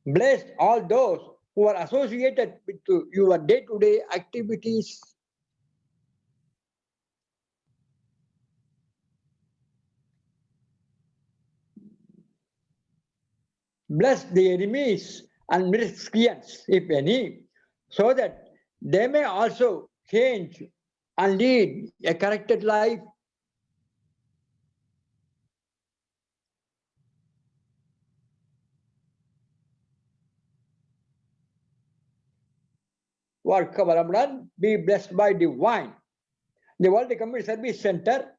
Bless all those who are associated with your day-to-day activities. Bless the enemies and miscreants, if any, so that they may also change and lead a corrected life. Work Kavalamudan, be blessed by divine. The World Community Service Center,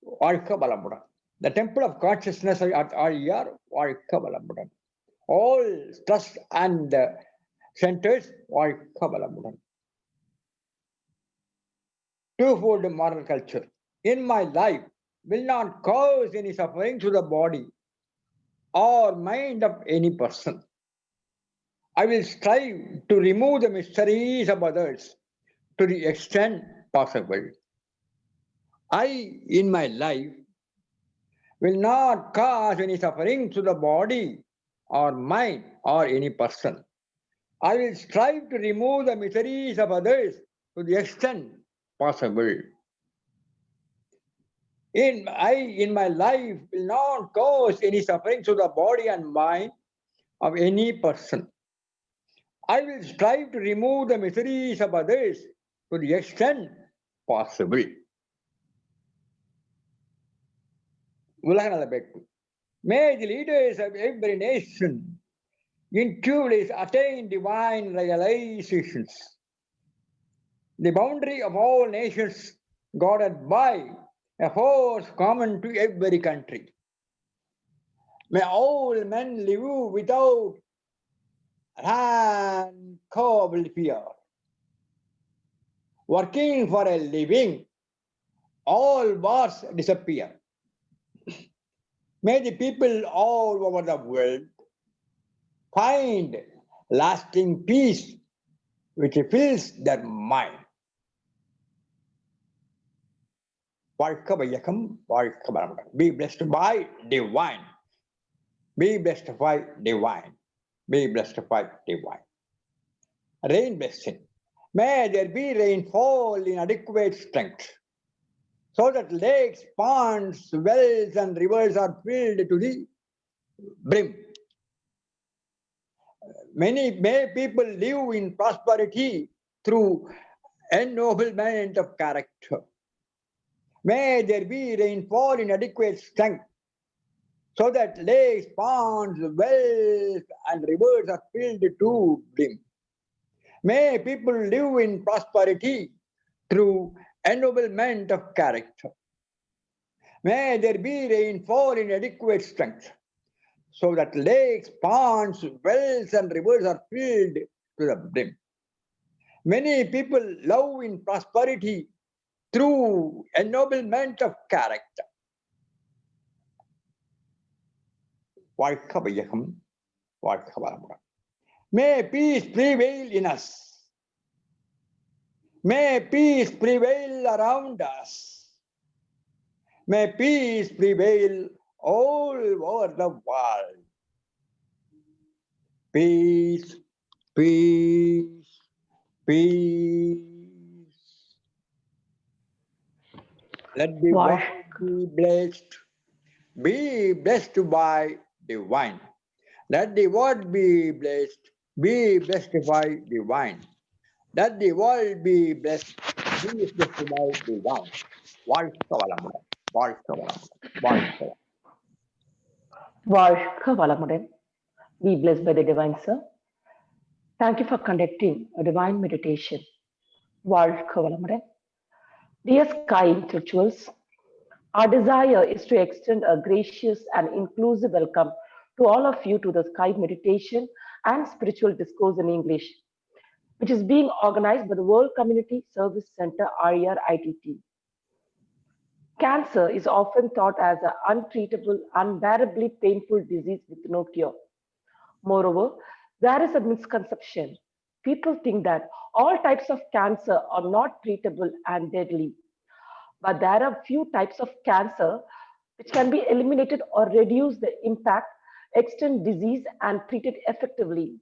Work Kavalamudan. The Temple of Consciousness at RER, Work Kavalamudan. All trusts and centers, Work Kavalamudan. Twofold moral culture. In my life, will not cause any suffering to the body or mind of any person. I will strive to remove the mysteries of others to the extent possible. I, in my life, will not cause any suffering to the body or mind or any person. I will strive to remove the miseries of others to the extent possible. In my life, will not cause any suffering to the body and mind of any person. I will strive to remove the miseries of others to the extent possible. உலக நலப்பேட்பு. May the leaders of every nation intuitively attain divine realizations. The boundary of all nations guarded by a force common to every country. May all men live without uncountable fear. Working for a living, all wars disappear. May the people all over the world find lasting peace which fills their mind. வாழ்க வையகம், வாழ்க வளமுடன். Be blessed by divine. Be blessed by divine. Be blessed by divine. Rain blessing. May there be rainfall in adequate strength, so that lakes, ponds, wells, and rivers are filled to the brim. May people live in prosperity through ennoblement of character. May there be rainfall in adequate strength, so that lakes, ponds, wells, and rivers are filled to brim. May people live in prosperity through ennoblement of character. May there be rainfall in adequate strength, so that lakes, ponds, wells, and rivers are filled to the brim. Many people love in prosperity through ennoblement of character. வாழ்க வையகம், வாழ்க வளமுடன். May peace prevail in us. May peace prevail around us. May peace prevail all over the world. Peace, peace, peace. Let the world be blessed. Be blessed by divine. Let the world be blessed. Be blessed by divine. Let the world be blessed. Be blessed by divine. வாழ்க வளமுடன், வாழ்க வளமுடன், வாழ்க வளமுடன். வாழ்க வளமுடன். Be blessed by the divine, sir. Thank you for conducting a divine meditation. வாழ்க வளமுடன். Dear Sky Intellectuals, our desire is to extend a gracious and inclusive welcome to all of you to the Sky Meditation and Spiritual Discourse in English, which is being organized by the World Community Service Center, RER-ITT. Cancer is often thought as an untreatable, unbearably painful disease with no cure. Moreover, there is a misconception. People think that all types of cancer are not treatable and deadly. But there are few types of cancer which can be eliminated or reduce the impact extend disease and treat it effectively.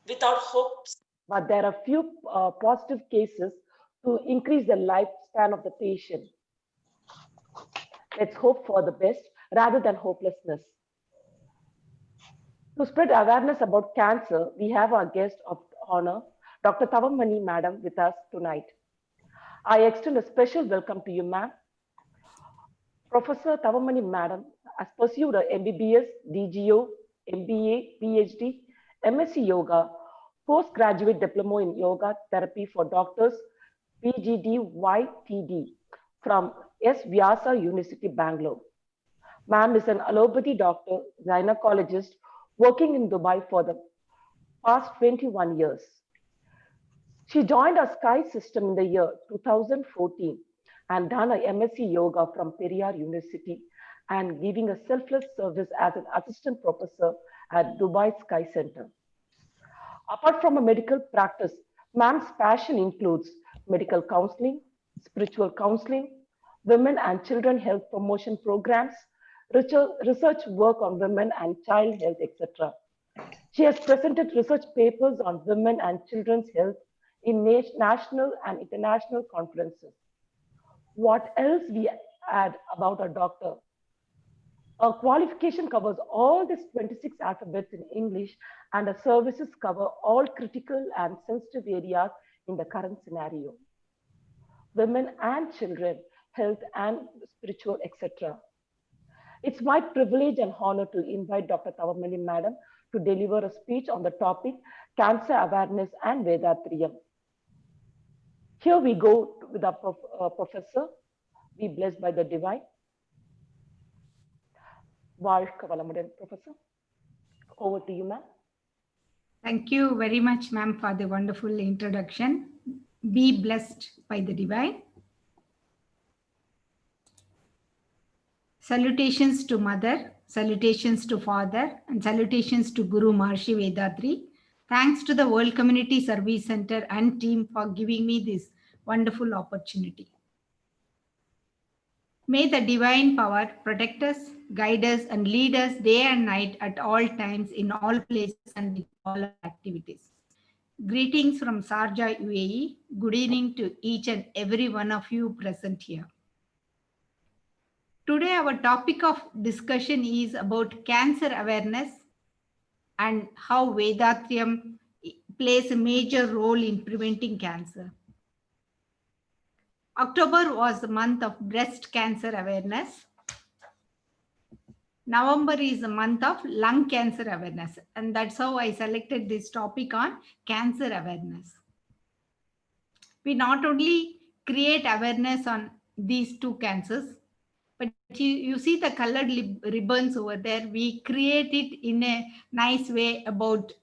Without hopes. But there are few positive cases to increase the lifespan of the patient. Let's hope for the best rather than hopelessness. To spread awareness about cancer, we have our guest of honor, Dr. Tavamani Madam, with us tonight. I extend a special welcome to you, ma'am. Professor Tavamani Madam has pursued a MBBS, DGO, MBA, PhD, MSc Yoga, postgraduate diploma in yoga therapy for doctors, PGDYTD, from S. Vyasa University, Bangalore. Ma'am is an allopathy doctor, gynecologist, working in Dubai for the past 21 years. She joined our Sky system in the year 2014 and done a MSc Yoga from Periyar University and giving a selfless service as an assistant professor at Dubai Sky Center. Apart from a medical practice, ma'am's passion includes medical counseling, spiritual counseling, women and children health promotion programs, research work on women and child health, etc. She has presented research papers on women and children's health in national and international conferences. What else we add about a doctor? Her qualification covers all these 26 alphabets in English, and her services cover all critical and sensitive areas in the current scenario. Women and children, health and spiritual, etc. It's my privilege and honor to invite Dr. Tavamani Madam to deliver a speech on the topic Cancer Awareness and Vedatriyam. Here we go with our professor. Be blessed by the divine. வாழ்க வளமுடன், Professor. Over to you, ma'am. Thank you very much, ma'am, for the wonderful introduction. Be blessed by the divine. Salutations to Mother, salutations to Father, and salutations to Guru Maharshi Vedatri. Thanks to the World Community Service Center and team for giving me this wonderful opportunity. May the divine power protect us, guide us, and lead us day and night at all times, in all places, and in all our activities. Greetings from Sharjah, UAE. Good evening to each and every one of you present here. Today, our topic of discussion is about cancer awareness and how Vedatriyam plays a major role in preventing cancer. October was the month of breast cancer awareness. November is the month of lung cancer awareness. And that's how I selected this topic on cancer awareness. We not only create awareness on these two cancers, but you see the colored ribbons over there. We create it in a nice way about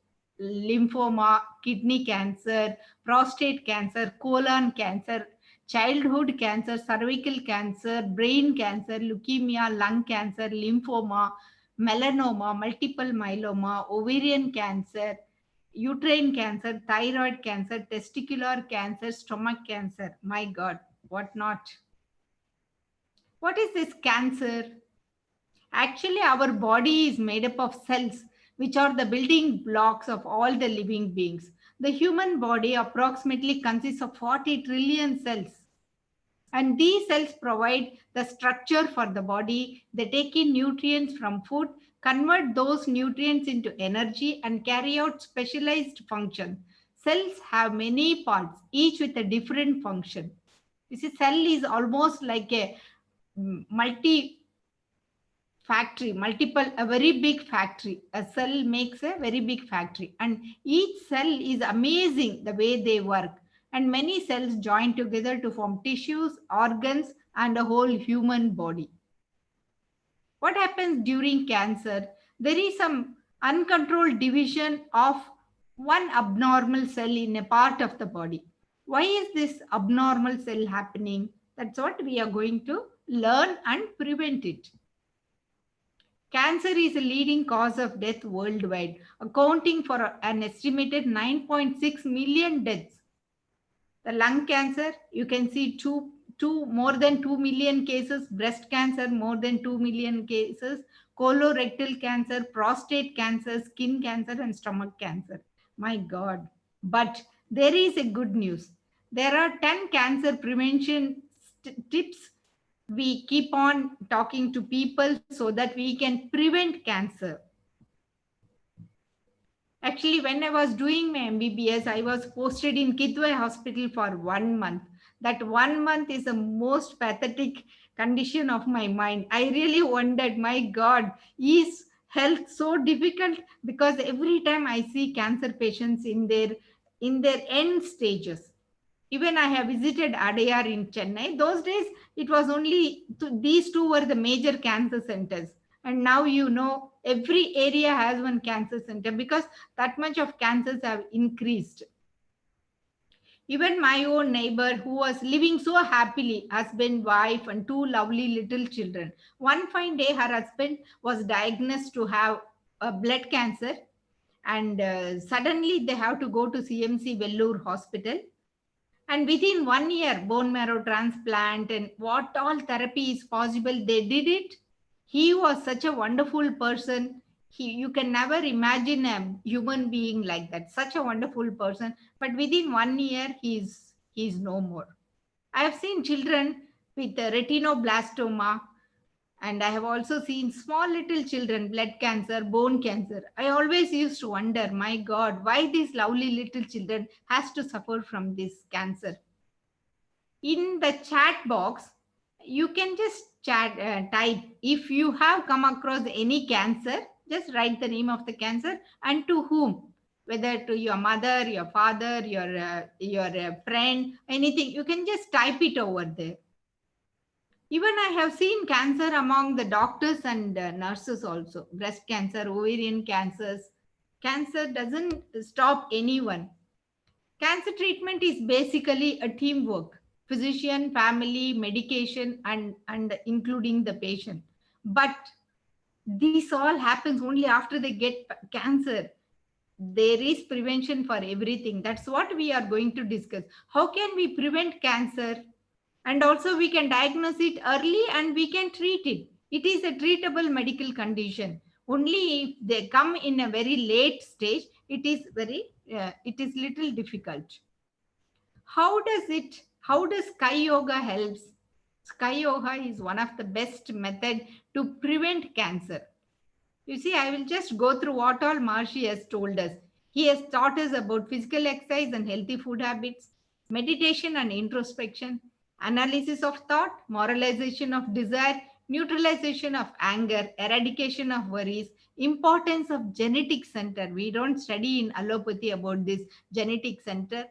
lymphoma, kidney cancer, prostate cancer, colon cancer, childhood cancer, cervical cancer, brain cancer, leukemia, lung cancer, lymphoma, melanoma, multiple myeloma, ovarian cancer, uterine cancer, thyroid cancer, testicular cancer, stomach cancer. My God, what not? What is this cancer? Actually, our body is made up of cells, which are the building blocks of all the living beings. The human body approximately consists of 40 trillion cells. And these cells provide the structure for the body. They take in nutrients from food, convert those nutrients into energy, and carry out specialized function. Cells have many parts, each with a different function. This cell is almost like a a very big factory. A cell makes a very big factory, and each cell is amazing the way they work. And many cells join together to form tissues, organs, and a whole human body. What happens during cancer? There is some uncontrolled division of one abnormal cell in a part of the body. Why is this abnormal cell happening? That's what we are going to learn and prevent it. Cancer is a leading cause of death worldwide, accounting for an estimated 9.6 million deaths. The lung cancer, you can see more than 2 million cases, breast cancer more than 2 million cases, colorectal cancer, prostate cancer, skin cancer, and stomach cancer. My God. But there is a good news. There are 10 cancer prevention tips we keep on talking to people so that we can prevent cancer. Actually, when I was doing my MBBS, I was posted in Kidwai Hospital for 1 month. That 1 month is the most pathetic condition of my mind. I really wondered, my God, is health so difficult? Because every time I see cancer patients in their end stages. Even I have visited Adayar in Chennai. Those days, it was only these two were the major cancer centers. And now, every area has one cancer center because that much of cancers have increased. Even my own neighbor who was living so happily, husband, wife, and two lovely little children. One fine day, her husband was diagnosed to have a blood cancer, and suddenly they have to go to CMC Vellore Hospital. And within 1 year, bone marrow transplant and what all therapy is possible, they did it. He was such a wonderful person. You can never imagine a human being like that, such a wonderful person. But within 1 year, he's no more. I have seen children with retinoblastoma, and I have also seen small little children, blood cancer, bone cancer. I always used to wonder, my God, why these lovely little children has to suffer from this cancer. In the chat box, you can just type, if you have come across any cancer, just write the name of the cancer and to whom, whether to your mother, your father, your friend, anything. You can just type it over there. Even I have seen cancer among the doctors and nurses also. Breast cancer, ovarian cancers. Cancer doesn't stop anyone. Cancer treatment is basically a teamwork. Physician, family, medication, and including the patient. But this all happens only after they get cancer. There is prevention for everything. That's what we are going to discuss. How can we prevent cancer? And also we can diagnose it early and we can treat it. It is a treatable medical condition. Only if they come in a very late stage, it is little difficult. How does Sky Yoga helps? Sky Yoga is one of the best method to prevent cancer. You see, I will just go through what all Maharishi has told us. He has taught us about physical exercise and healthy food habits, meditation and introspection, analysis of thought, moralization of desire, neutralization of anger, eradication of worries, importance of genetic center. We don't study in allopathy about this genetic center,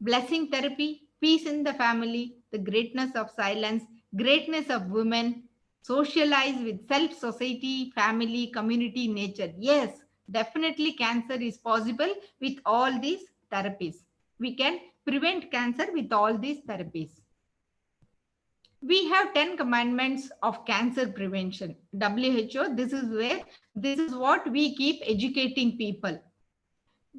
blessing therapy, peace in the family, the greatness of silence, greatness of women, socialize with self, society, family, community, nature. Yes, definitely cancer is possible with all these therapies. We can prevent cancer with all these therapies. We have 10 commandments of cancer prevention. WHO, this is what we keep educating people.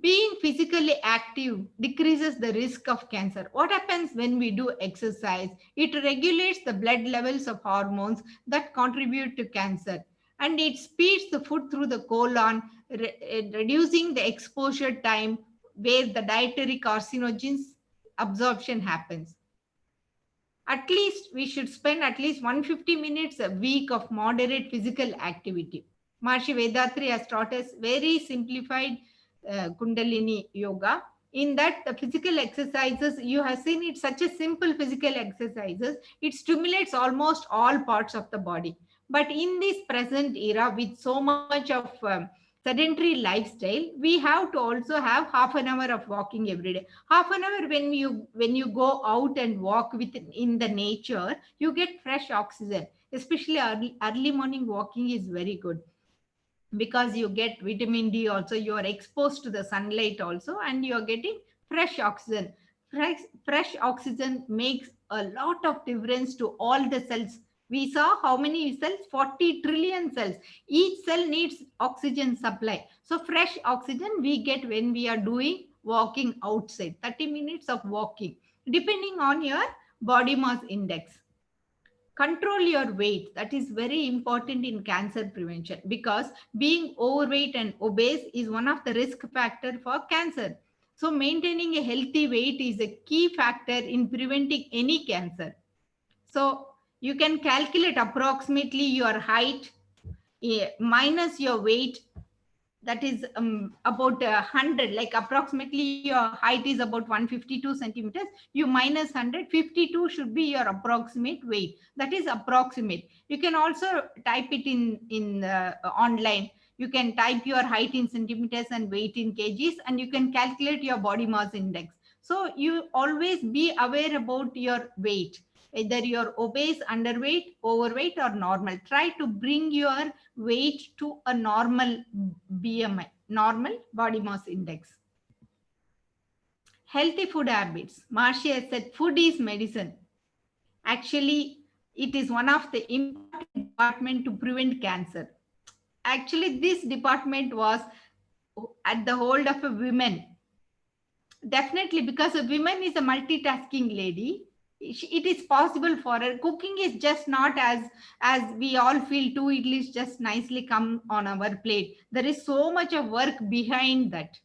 Being physically active decreases the risk of cancer. What happens when we do exercise? It regulates the blood levels of hormones that contribute to cancer, and it speeds the food through the colon, reducing the exposure time where the dietary carcinogens absorption happens. At least we should spend at least 150 minutes a week of moderate physical activity. Maharishi Vethathiri has taught us very simplified Kundalini yoga. In that, the physical exercises, you have seen it, such a simple physical exercises, it stimulates almost all parts of the body. But in this present era, with so much of sedentary lifestyle, we have to also have half an hour of walking every day. Half an hour when you go out and walk in the nature, you get fresh oxygen. Especially early morning walking is very good, because you get vitamin D also, you are exposed to the sunlight also, and you are getting fresh oxygen. Fresh oxygen makes a lot of difference to all the cells. We saw how many cells? 40 trillion cells. Each cell needs oxygen supply. So fresh oxygen we get when we are doing walking outside, 30 minutes of walking. depending on your body mass index. Control your weight. That is very important in cancer prevention, because being overweight and obese is one of the risk factor for cancer. So maintaining a healthy weight is a key factor in preventing any cancer. So you can calculate approximately your height minus your weight. That is about 100, like approximately your height is about 152 centimeters. You minus 152 should be your approximate weight. That is approximate. You can also type it in online. You can type your height in centimeters and weight in kgs, and you can calculate your body mass index. So you always be aware about your weight, either you're obese, underweight, overweight, or normal. Try to bring your weight to a normal BMI, normal body mass index. Healthy food habits. Marcia said food is medicine. Actually, it is one of the important department to prevent cancer. Actually, this department was at the hold of a woman. Definitely, because a woman is a multitasking lady. It is possible for her. Cooking is just not as we all feel two idlis just nicely come on our plate. There is so much of work behind that.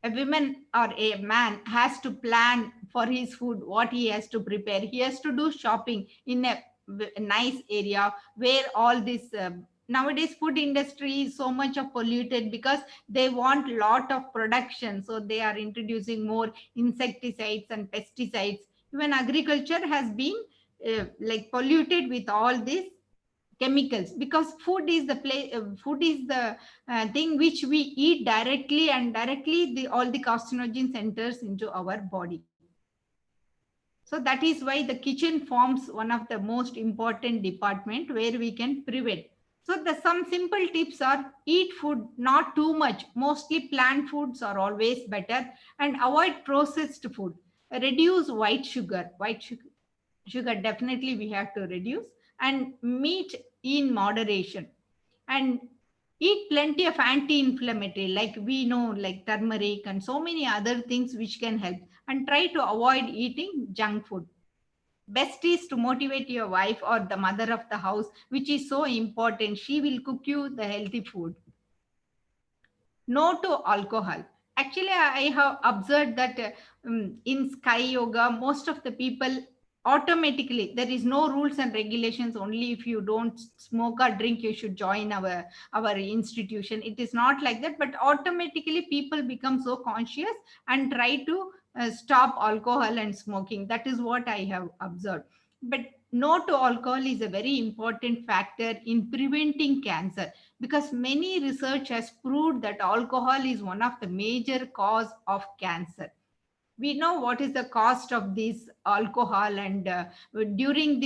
A woman or a man has to plan for his food, what he has to prepare. He has to do shopping in a nice area where all this nowadays food industry is so much of polluted, because they want lot of production, so they are introducing more insecticides and pesticides. Even agriculture has been like polluted with all this chemicals, because food is the thing which we eat directly, and directly all the carcinogens enters into our body. So that is why the kitchen forms one of the most important department where we can prevent. So the some simple tips are: eat food not too much, mostly plant foods are always better, and avoid processed food. Reduce white sugar definitely we have to reduce, and meat in moderation, and eat plenty of anti-inflammatory, like we know, like turmeric and so many other things which can help, and try to avoid eating junk food. Best is to motivate your wife or the mother of the house, which is so important. She will cook you the healthy food. No to alcohol. Actually, I have observed that in Sky Yoga, most of the people automatically, there is no rules and regulations. Only if you don't smoke or drink, you should join our institution. It is not like that, but automatically people become so conscious and try to stop alcohol and smoking. That is what I have observed. But no to alcohol is a very important factor in preventing cancer, because many research has proved that alcohol is one of the major cause of cancer. We know what is the cost of this alcohol, and during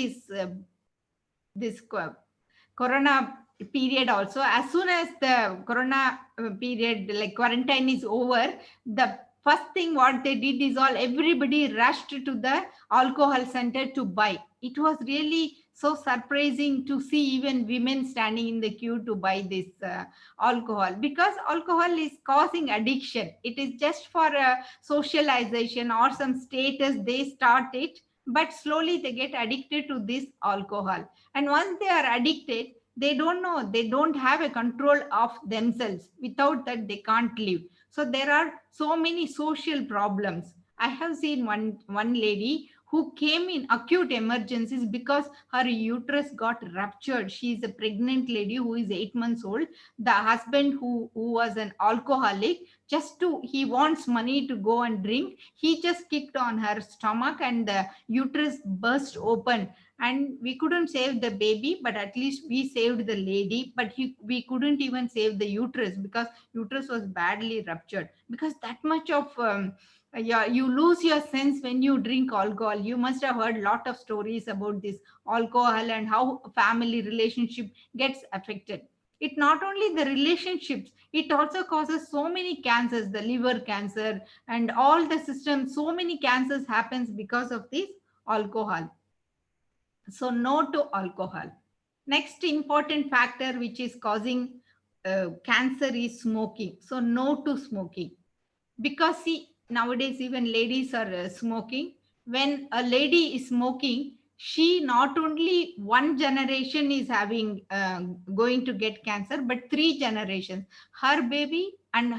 this corona period also, as soon as the corona period, like quarantine is over, the first thing what they did is all everybody rushed to the alcohol center to buy. It was really so surprising to see even women standing in the queue to buy this alcohol, because alcohol is causing addiction. It is just for socialization or some status they start it, but slowly they get addicted to this alcohol. And once they are addicted, they don't know, they don't have a control of themselves. Without that, they can't live. So there are so many social problems. I have seen one lady who came in acute emergencies because her uterus got ruptured. She is a pregnant lady who is 8 months old. The husband, who was an alcoholic, just to he wants money to go and drink, he just kicked on her stomach and the uterus burst open, and we couldn't save the baby, but at least we saved the lady. But we couldn't even save the uterus, because uterus was badly ruptured. Because that much of yeah, you lose your sense when you drink alcohol. You must have heard a lot of stories about this alcohol and how family relationship gets affected. It not only the relationships, it also causes so many cancers, the liver cancer and all the systems. So many cancers happens because of this alcohol. So no to alcohol. Next important factor which is causing cancer is smoking. So no to smoking. Because see, nowadays even ladies are smoking. When a lady is smoking, she not only one generation is having going to get cancer, but three generations, her baby and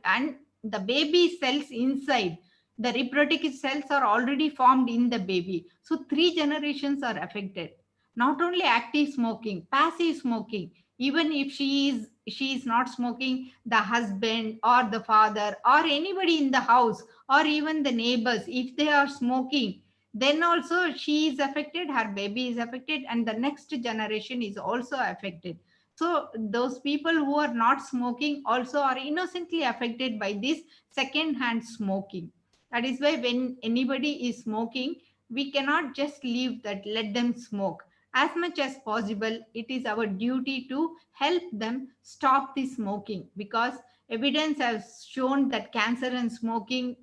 and the baby cells inside, the reproductive cells are already formed in the baby, so three generations are affected. Not only active smoking, passive smoking, even if she is not smoking, the husband or the father or anybody in the house or even the neighbors, if they are smoking, then also she is affected, her baby is affected, and the next generation is also affected. So those people who are not smoking also are innocently affected by this second hand smoking. That is why when anybody is smoking, we cannot just leave that, let them smoke. As much as possible, it is our duty to help them stop the smoking, because evidence has shown that cancer and smoking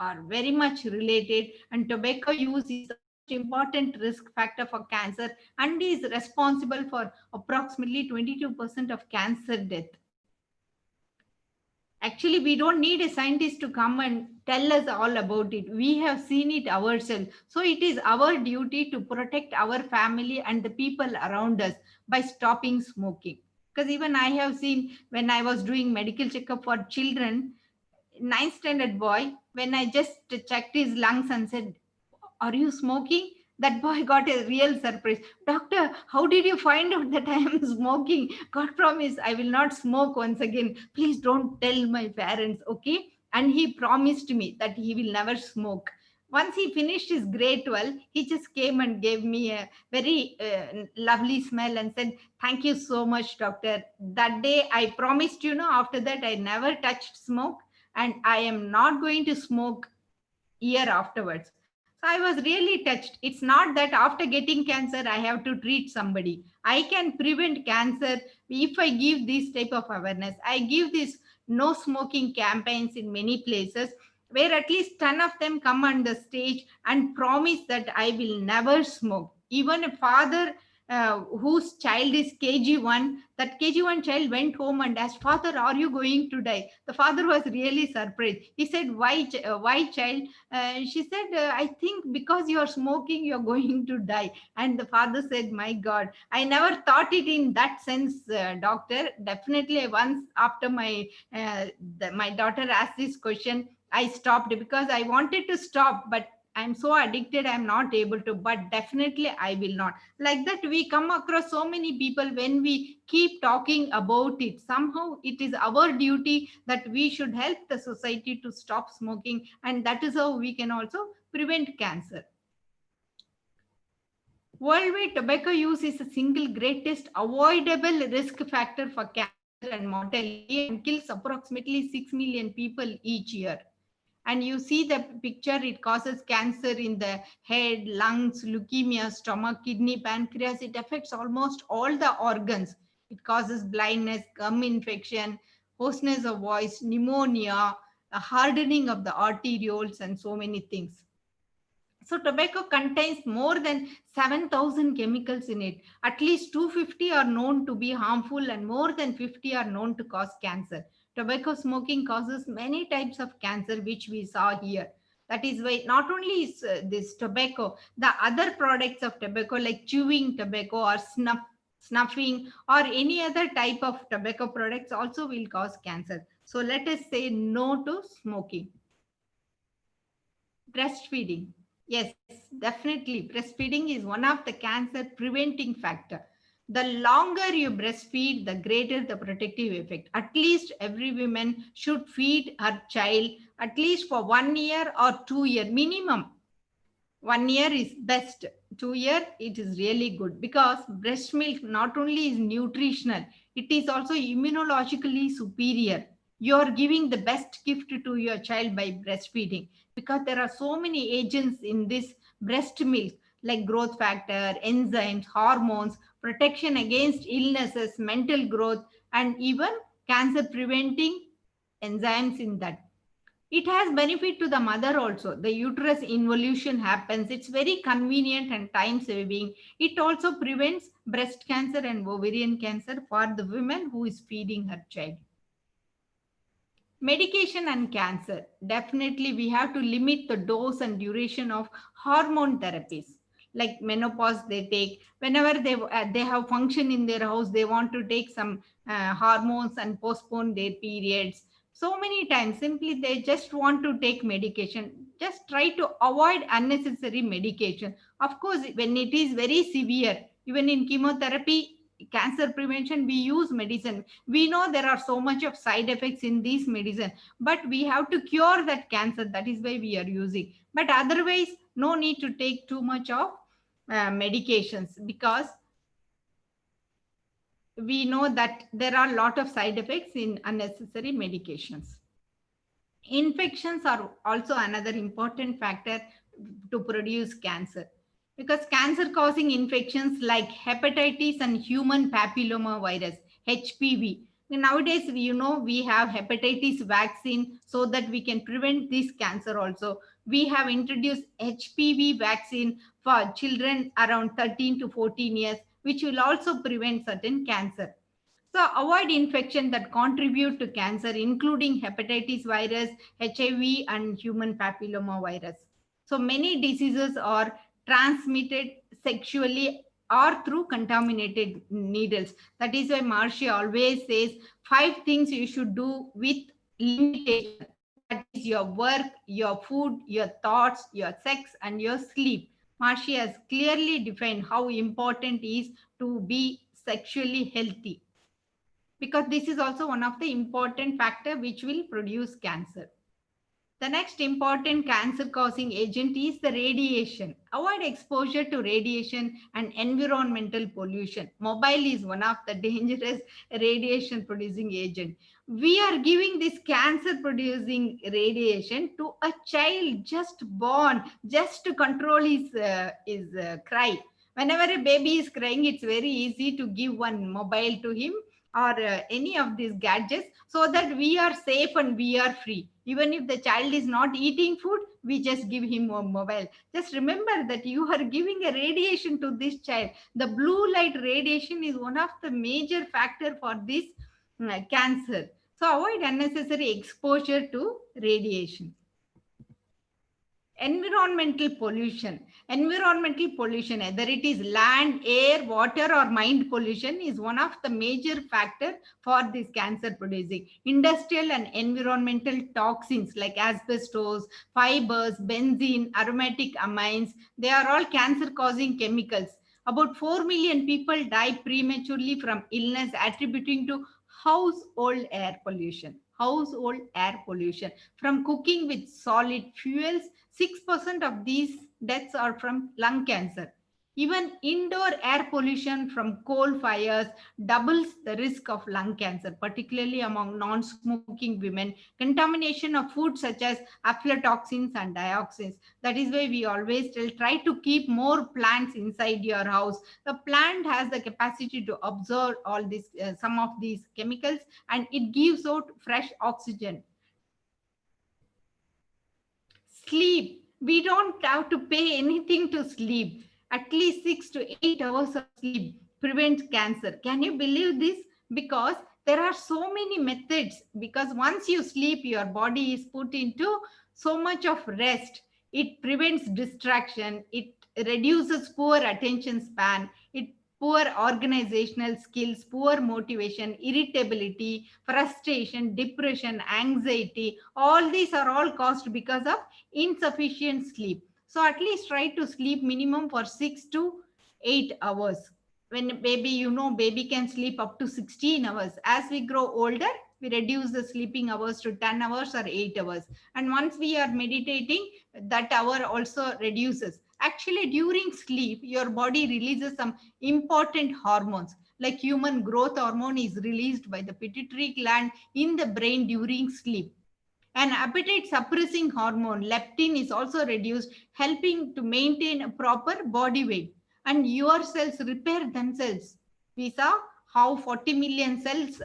are very much related, and tobacco use is the most important risk factor for cancer and is responsible for approximately 22% of cancer death. Actually, we don't need a scientist to come and tell us all about it. We have seen it ourselves. So it is our duty to protect our family and the people around us by stopping smoking. Because even I have seen, when I was doing medical checkup for children, ninth standard boy, when I just checked his lungs and said, "Are you smoking?" That boy got a real surprise. "Doctor, how did you find out that I am smoking? God promise I will not smoke once again. Please don't tell my parents, okay?" And he promised me that he will never smoke. Once he finished his grade 12, he just came and gave me a very lovely smell and said, "Thank you so much, doctor. That day I promised, after that I never touched smoke, and I am not going to smoke year afterwards." So I was really touched. It's not that after getting cancer I have to treat somebody. I can prevent cancer if I give this type of awareness. I give these no smoking campaigns in many places, where at least 10 of them come on the stage and promise that I will never smoke. Even a father whose child is KG1, that KG1 child went home and asked, "Father, are you going to die?" The father was really surprised. He said, why child?" She said, "I think because you are smoking, you are going to die." And the father said, "My God, I never thought it in that sense, doctor." Definitely, once after my daughter asked this question, I stopped because I wanted to stop, but I'm so addicted, I'm not able to. But definitely, I will not. Like that, we come across so many people. When we keep talking about it, somehow it is our duty that we should help the society to stop smoking, and that is how we can also prevent cancer. Worldwide, tobacco use is the single greatest avoidable risk factor for cancer and mortality, and kills approximately 6 million people each year. And you see the picture, it causes cancer in the head, lungs, leukemia, stomach, kidney, pancreas. It affects almost all the organs. It causes blindness, gum infection, hoarseness of voice, pneumonia, a hardening of the arterioles, and so many things. So tobacco contains more than 7,000 chemicals in it. At least 250 are known to be harmful, and more than 50 are known to cause cancer. Tobacco smoking causes many types of cancer, which we saw here. That is why not only is this tobacco, the other products of tobacco like chewing tobacco or snuffing or any other type of tobacco products also will cause cancer. So let us say no to smoking. Breastfeeding. Yes, definitely. Breastfeeding is one of the cancer preventing factor. The longer you breastfeed, the greater the protective effect. At least every woman should feed her child at least for 1 year or 2 year minimum. 1 year is best. 2 year, it is really good, because breast milk not only is nutritional, it is also immunologically superior. You are giving the best gift to your child by breastfeeding, because there are so many agents in this breast milk, like growth factor, enzymes, hormones, protection against illnesses, mental growth, and even cancer preventing enzymes in that. It has benefit to the mother also. The uterus involution happens. It's very convenient and time saving. It also prevents breast cancer and ovarian cancer for the woman who is feeding her child. Medication and cancer. Definitely, we have to limit the dose and duration of hormone therapies. Like menopause, they take whenever they have function in their house. They want to take some hormones and postpone their periods. So many times, simply they just want to take medication. Just try to avoid unnecessary medication. Of course, when it is very severe, even in chemotherapy, cancer prevention, we use medicine. We know there are so much of side effects in these medicine, but we have to cure that cancer. That is why we are using. But otherwise, no need to take too much of medications, because we know that there are a lot of side effects in unnecessary medications. Infections are also another important factor to produce cancer, because cancer causing infections like hepatitis and human papilloma virus, HPV. Nowadays, we have hepatitis vaccine so that we can prevent this cancer also. We have introduced HPV vaccine for children around 13 to 14 years, which will also prevent certain cancer. So avoid infection that contribute to cancer, including hepatitis virus, HIV, and human papilloma virus. So many diseases are transmitted sexually or through contaminated needles. That is why Marcia always says 5 things you should do with limitation. That is your work, your food, your thoughts, your sex, and your sleep. Marcia has clearly defined how important it is to be sexually healthy, because this is also one of the important factor which will produce cancer. The next important cancer causing agent is the radiation. Avoid exposure to radiation and environmental pollution. Mobile is one of the dangerous radiation producing agent. We are giving this cancer producing radiation to a child just born, just to control his cry. Whenever a baby is crying, it's very easy to give one mobile to him, or any of these gadgets, so that we are safe and we are free. Even if the child is not eating food, we just give him a mobile. Just remember that you are giving a radiation to this child. The blue light radiation is one of the major factor for this cancer. So avoid unnecessary exposure to radiation. Environmental pollution, whether it is land, air, water, or mind pollution, is one of the major factor for this cancer producing. Industrial and environmental toxins like asbestos, fibers, benzene, aromatic amines, they are all cancer causing chemicals. About 4 million people die prematurely from illness attributing to household air pollution. From cooking with solid fuels, 6% of these deaths are from lung cancer. Even indoor air pollution from coal fires doubles the risk of lung cancer, particularly among non-smoking women. Contamination of food such as aflatoxins and dioxins. That is why we always try to keep more plants inside your house. The plant has the capacity to absorb all this, some of these chemicals, and it gives out fresh oxygen. Sleep. We don't have to pay anything to sleep. At least 6 to 8 hours of sleep prevents cancer. Can you believe this? Because there are so many methods. Because once you sleep, your body is put into so much of rest. It prevents distraction. It reduces poor attention span. It poor organizational skills, poor motivation, irritability, frustration, depression, anxiety. All these are all caused because of insufficient sleep. So at least try to sleep minimum for 6 to 8 hours. When baby can sleep up to 16 hours. As we grow older, we reduce the sleeping hours to 10 hours or 8 hours. And once we are meditating, that hour also reduces. Actually, during sleep, your body releases some important hormones. Like human growth hormone is released by the pituitary gland in the brain during sleep. An appetite suppressing hormone, leptin, is also reduced, helping to maintain a proper body weight. And your cells repair themselves. We saw how 40 million cells,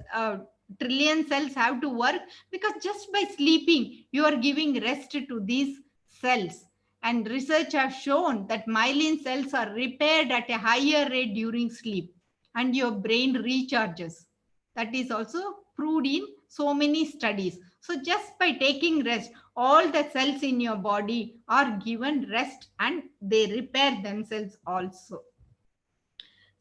trillion cells have to work, because just by sleeping, you are giving rest to these cells. And research has shown that myelin cells are repaired at a higher rate during sleep, and your brain recharges. That is also proved in so many studies. So just by taking rest, all the cells in your body are given rest and they repair themselves also.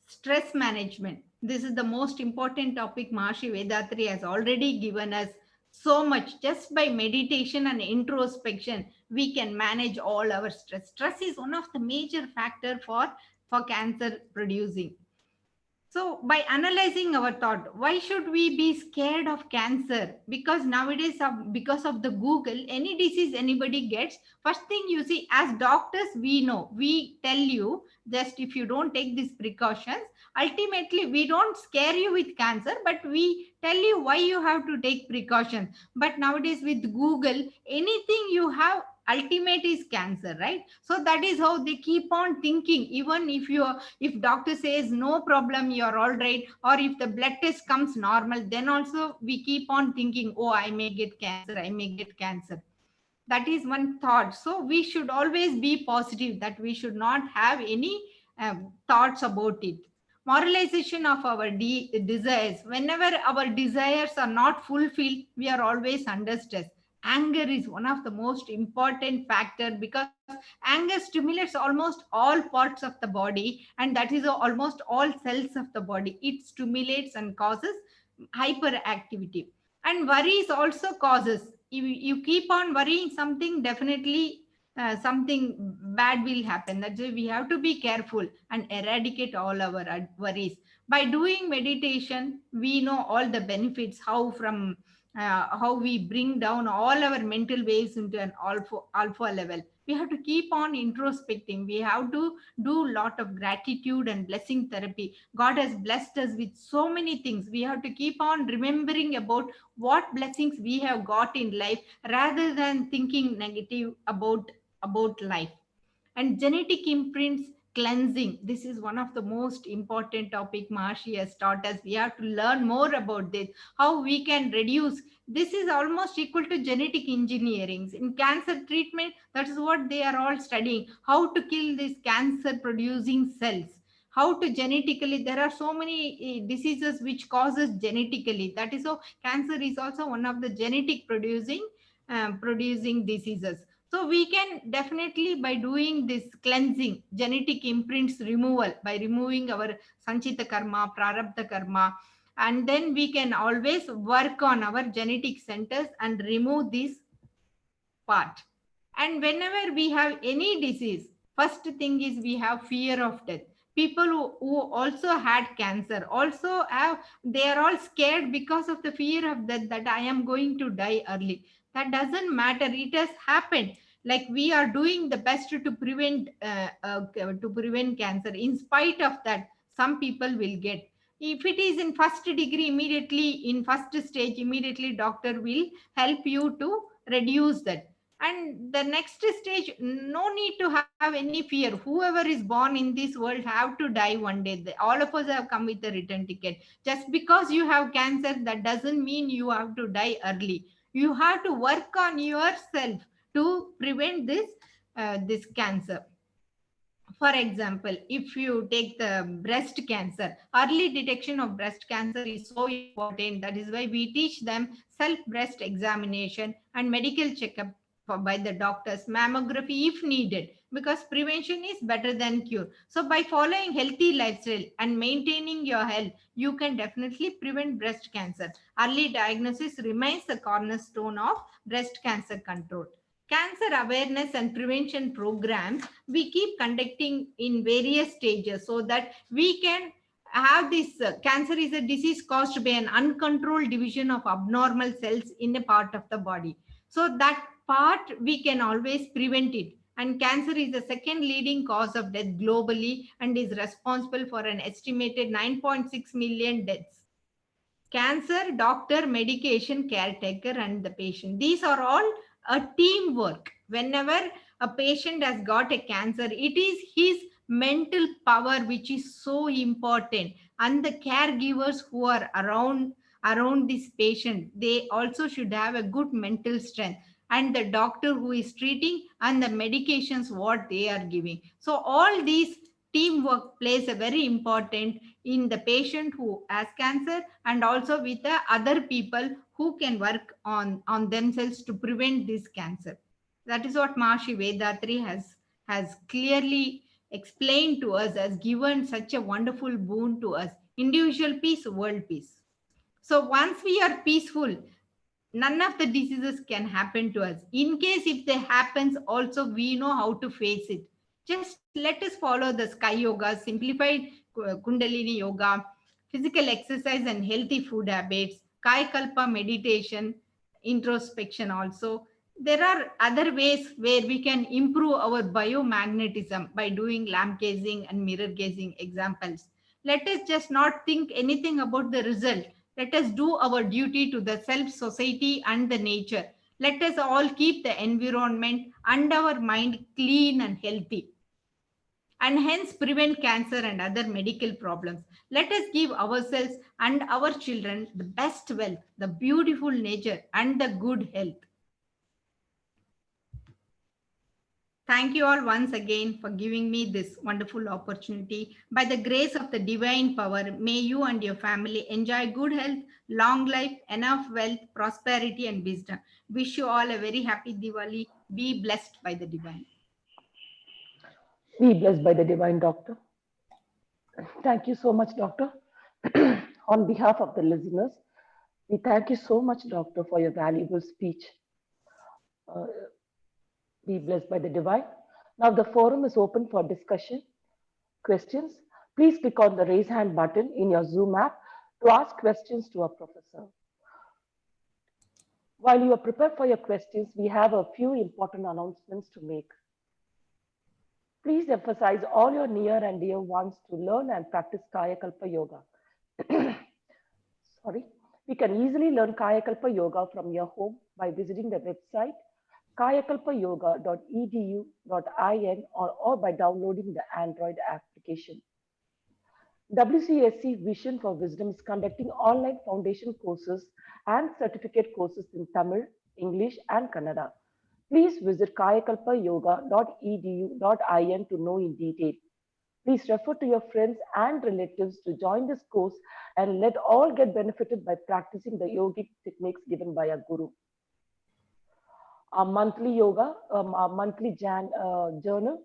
Stress management. This is the most important topic Maharishi Vethathiri has already given us so much. Just by meditation and introspection, we can manage all our stress. Stress is one of the major factor for cancer producing. So, by analyzing our thought, why should we be scared of cancer? Because nowadays, because of the Google, any disease anybody gets, first thing you see, as doctors, we know, we tell you, just if you don't take these precautions, ultimately, we don't scare you with cancer, but we tell you why you have to take precautions. But nowadays, with Google, anything you have, ultimate is cancer, right? So that is how they keep on thinking. Even if doctor says no problem, you're all right, or if the blood test comes normal, then also we keep on thinking, oh, I may get cancer, I may get cancer. That is one thought. So we should always be positive, that we should not have any thoughts about it. Moralization of our desires. Whenever our desires are not fulfilled, we are always under stress. Anger is one of the most important factor, because anger stimulates almost all parts of the body, and that is almost all cells of the body. It stimulates and causes hyperactivity. And worries also causes, you keep on worrying something, definitely something bad will happen. That's why we have to be careful and eradicate all our worries. By doing meditation, we know all the benefits, how we bring down all our mental waves into an alpha level. We have to keep on introspecting. We have to do a lot of gratitude and blessing therapy. God has blessed us with so many things. We have to keep on remembering about what blessings we have got in life, rather than thinking negative about life. And genetic imprints cleansing. This is one of the most important topic Maharishi has taught us. We have to learn more about this, how we can reduce. This is almost equal to genetic engineering. In cancer treatment, that is what they are all studying, how to kill these cancer producing cells, how to genetically. There are so many diseases which causes genetically. That is how cancer is also one of the genetic producing diseases. So we can definitely, by doing this cleansing, genetic imprints removal, by removing our sanchita karma, prarabdha karma, and then we can always work on our genetic centers and remove this part. And whenever we have any disease, first thing is we have fear of death. People who also had cancer also have, they are all scared because of the fear of death, that I am going to die early. That doesn't matter. It has happened. Like, we are doing the best to prevent cancer. In spite of that, some people will get. If it is in first degree, immediately in first stage, immediately doctor will help you to reduce that. And the next stage, no need to have any fear. Whoever is born in this world have to die one day. All of us have come with a return ticket. Just because you have cancer, that doesn't mean you have to die early. You have to work on yourself to prevent this cancer. For example, if you take the breast cancer, early detection of breast cancer is so important. That is why we teach them self breast examination and medical checkup by the doctors, mammography if needed, because prevention is better than cure. So by following healthy lifestyle and maintaining your health, you can definitely prevent breast cancer. Early diagnosis remains the cornerstone of breast cancer control. Cancer awareness and prevention programs we keep conducting in various stages, so that we can have this. Cancer is a disease caused by an uncontrolled division of abnormal cells in a part of the body. So that part we can always prevent it. And cancer is the second leading cause of death globally and is responsible for an estimated 9.6 million deaths. Cancer, doctor, medication, caretaker, and the patient. These are all a teamwork. Whenever a patient has got a cancer, it is his mental power which is so important. And the caregivers who are around this patient, they also should have a good mental strength. And the doctor who is treating, and the medications what they are giving. So all these teamwork plays a very important in the patient who has cancer, and also with the other people who can work on themselves to prevent this cancer. That is what Maharishi Vethathiri has clearly explained to us, has given such a wonderful boon to us: individual peace, world peace. So once we are peaceful, none of the diseases can happen to us. In case if they happens, also we know how to face it. Just let us follow the Sky Yoga, simplified Kundalini Yoga, physical exercise and healthy food habits, Kaya Kalpa meditation, introspection also. There are other ways where we can improve our biomagnetism by doing lamp gazing and mirror gazing examples. Let us just not think anything about the result. Let us do our duty to the self, society, and the nature. Let us all keep the environment and our mind clean and healthy, and hence prevent cancer and other medical problems. Let us give ourselves and our children the best wealth, the beautiful nature, and the good health. Thank you all once again for giving me this wonderful opportunity. By the grace of the divine power, may you and your family enjoy good health, long life, enough wealth, prosperity, and wisdom. Wish you all a very happy Diwali. Be blessed by the divine. Be blessed by the divine, Doctor. Thank you so much, Doctor. On behalf of the listeners, we thank you so much, Doctor, for your valuable speech. Be blessed by the divine. Now the forum is open for discussion, questions. Please click on the raise hand button in your Zoom app to ask questions to our professor. While you are prepared for your questions, we have a few important announcements to make. Please emphasize all your near and dear ones to learn and practice Kaya Kalpa Yoga. Sorry. We can easily learn Kaya Kalpa Yoga from your home by visiting the website kayakalpayoga.edu.in or by downloading the Android application. WCSC Vision for Wisdom is conducting online foundation courses and certificate courses in Tamil, English, and Kannada. Please visit kayakalpayoga.edu.in to know in detail. Please refer to your friends and relatives to join this course and let all get benefited by practicing the yogic techniques given by our Guru. Our monthly yoga, our monthly journal,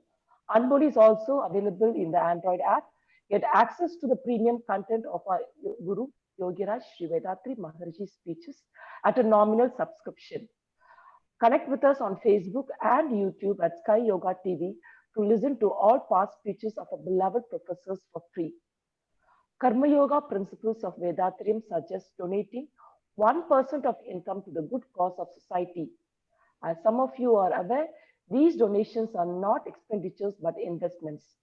Anboli is also available in the Android app. Get access to the premium content of our Guru, Yogiraj Sri Vethathiri Maharishi speeches at a nominal subscription. Connect with us on Facebook and YouTube at Sky Yoga TV to listen to all past speeches of our beloved professors for free. Karma Yoga principles of Vedathirium suggest donating 1% of income to the good cause of society. As some of you are aware, these donations are not expenditures but investments.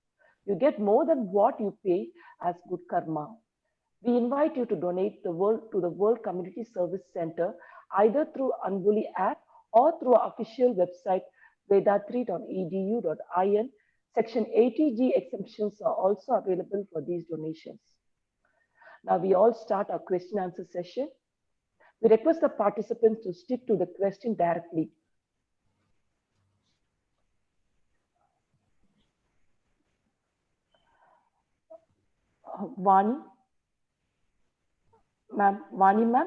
You get more than what you pay as good karma. We invite you to donate to the World Community Service Center either through Anboli app or through our official website vedathiri.edu.in. Section 80G exemptions are also available for these donations. Now we all start our question answer session. We request the participants to stick to the question directly. Vani ma'am,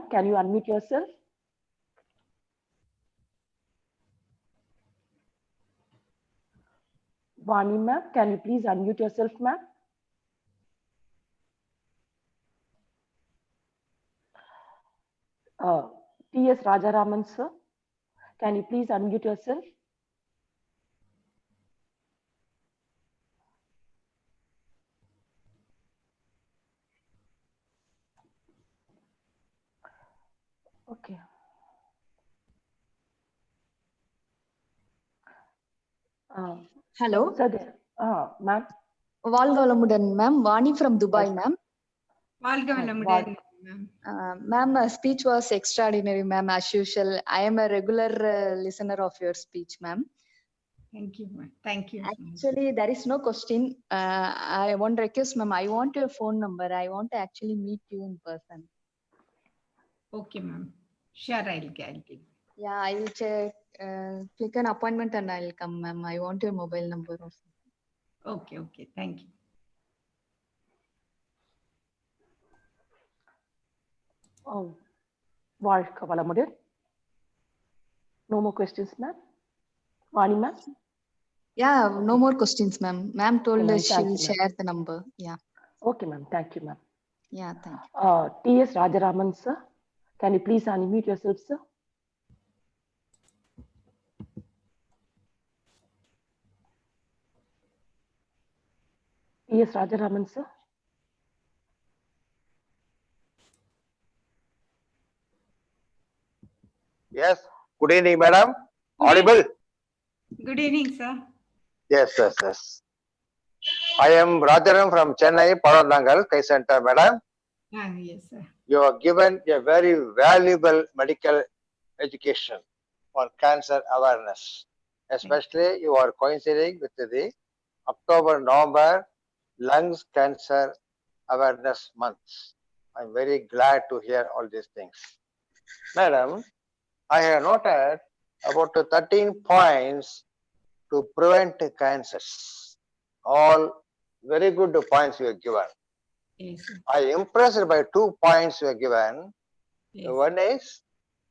can you unmute yourself? Vani ma'am, can you please unmute yourself, ma'am? T.S. Rajaraman, sir, can you please unmute yourself? Okay. Hello. Sir, ma'am. Valga Valamudan, ma'am. Vani from Dubai, ma'am. Valga Valamudan, ma'am, speech was extraordinary, ma'am, as usual. I am a regular listener of your speech, ma'am. Thank you, ma'am. Thank you. Actually, there is no question. I want to request, ma'am, I want your phone number. I want to actually meet you in person. Okay, ma'am. Sure, I'll give. Yeah, I will check. Click an appointment and I'll come, ma'am. I want your mobile number also. Okay, okay. Thank you. வாழ்க வளமுடன். No more questions, ma'am. Vani, ma'am. Yeah, no more questions, ma'am. Ma'am told ma'am. us Thank she'll you, ma'am. share the number. Yeah. Okay, ma'am. Thank you, ma'am. Yeah, thank you. T.S. Rajaraman, sir. Can you please unmute yourself, sir? T.S. Rajaraman, sir. Yes. Good evening, madam. Audible? Good evening, sir. Yes, yes, yes. I am Rajaram from Chennai, Parandangal, Kai Center, madam. Yes, sir. You have given a very valuable medical education for cancer awareness. Especially you are coinciding with the October-November lungs cancer awareness months. I'm very glad to hear all these things. Madam, I have noted about 13 points to prevent cancers. All very good points you have given. Yes, sir. I am impressed by 2 points you have given. Yes. One is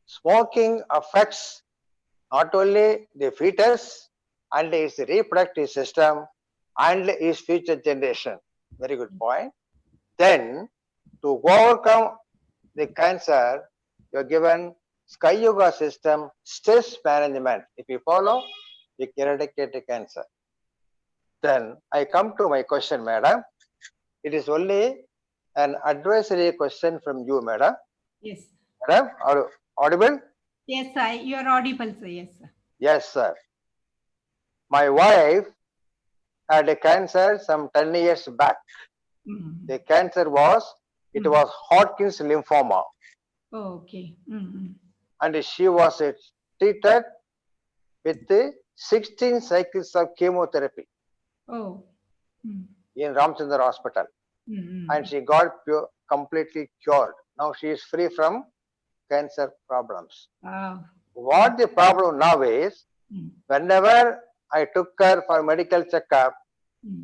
smoking affects not only the fetus and its reproductive system and its future generation. Very good point. Then to overcome the cancer, you have given Sky Yoga system stress management. If you follow, you can eradicate the cancer. Then I come to my question, madam. It is only an advisory question from you, madam. Yes. Madam, audible? Yes, sir. You are audible, sir. Yes, sir. Yes, sir. My wife had a cancer some 10 years back. Mhm. The cancer was Hodgkin's lymphoma. Oh, okay. And she was treated with 16 cycles of chemotherapy Oh. in Ramchandra Hospital. And she got completely cured. Now she is free from cancer problems. Wow. What the problem now is, whenever I took her for medical checkup,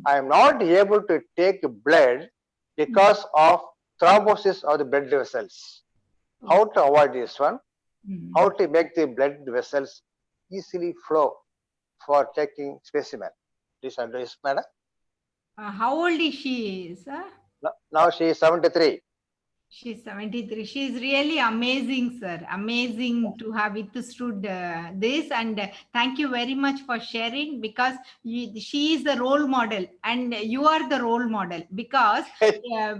I am not able to take blood because of thrombosis of the blood vessels. How to avoid this one? How to make the blood vessels easily flow for taking specimen? This advice, madam. How old is she, sir? Now she is 73. She's 73. She's really amazing, sir. Amazing to have withstood this. And thank you very much for sharing, because she is the role model and you are the role model, because